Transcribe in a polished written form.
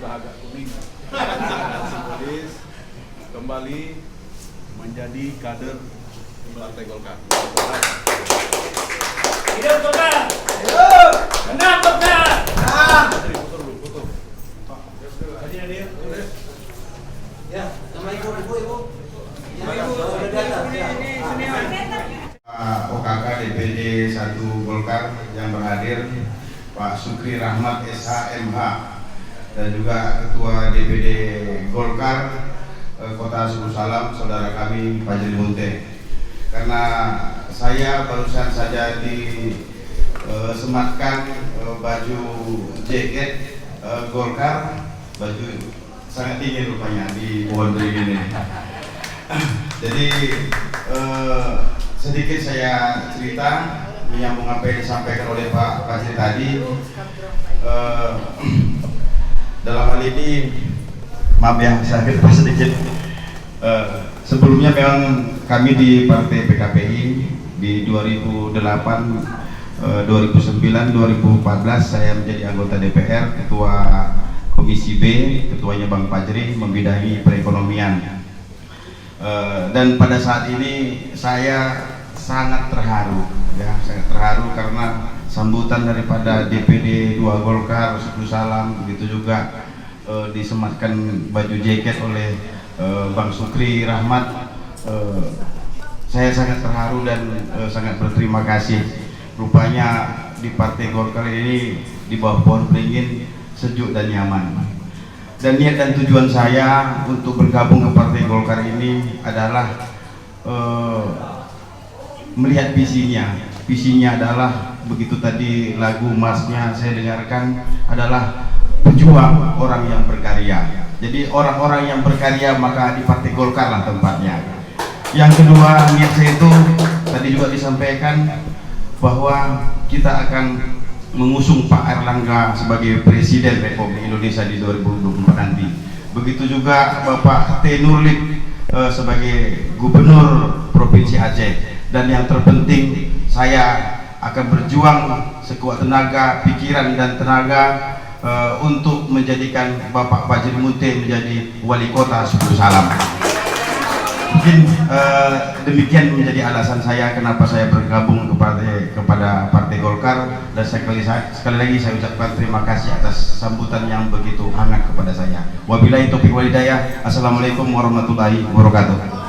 sudah agak kuning. Simbolis kembali menjadi kader Partai Golkar. Hidup Golkar! Hidup! Menang Golkar! Menang! Foto. Ya, sama ibu. OKK DPD 1 Golkar yang berhadir, Pak Sukri Rahmat SH MH, dan juga Ketua DPD Golkar Kota Suku Salam, saudara kami Fajri Munte. Karena saya barusan saja disematkan baju jaket Golkar, baju sangat dingin rupanya di pohon beringin ini. Jadi sedikit saya cerita menyambung apa yang disampaikan oleh Pak Fajri tadi. Dalam hal ini, maaf ya, saya sedikit. Sebelumnya memang kami di Partai PKPI di 2008, 2009, 2014 saya menjadi anggota DPR, Ketua Komisi B, ketuanya Bang Fajri membidangi perekonomian. Dan pada saat ini saya sangat terharu, ya, sangat terharu karena sambutan daripada DPD 2 Golkar Suku Salam, begitu juga disematkan baju jaket oleh Bang Sukri Rahmat. Saya sangat terharu dan sangat berterima kasih. Rupanya di Partai Golkar ini di bawah pohon beringin sejuk dan nyaman. Dan niat dan tujuan saya untuk bergabung ke Partai Golkar ini adalah melihat visinya. Visinya adalah, begitu tadi lagu masnya saya dengarkan, adalah pejuang orang yang berkarya. Jadi orang-orang yang berkarya maka di Partai Golkar lah tempatnya. Yang kedua, niat saya itu tadi juga disampaikan bahwa kita akan mengusung Pak Erlangga sebagai Presiden Republik Indonesia di 2024 nanti. Begitu juga Bapak T. Nurlik sebagai Gubernur Provinsi Aceh. Dan yang terpenting, saya akan berjuang sekuat tenaga, pikiran dan tenaga untuk menjadikan Bapak Fajri Munte menjadi Wali Kota Suku Salam. Mungkin demikian menjadi alasan saya kenapa saya bergabung kepada Partai Golkar, dan sekali lagi saya ucapkan terima kasih atas sambutan yang begitu hangat kepada saya. Wabillahi taufiq wal hidayah. Assalamualaikum warahmatullahi wabarakatuh.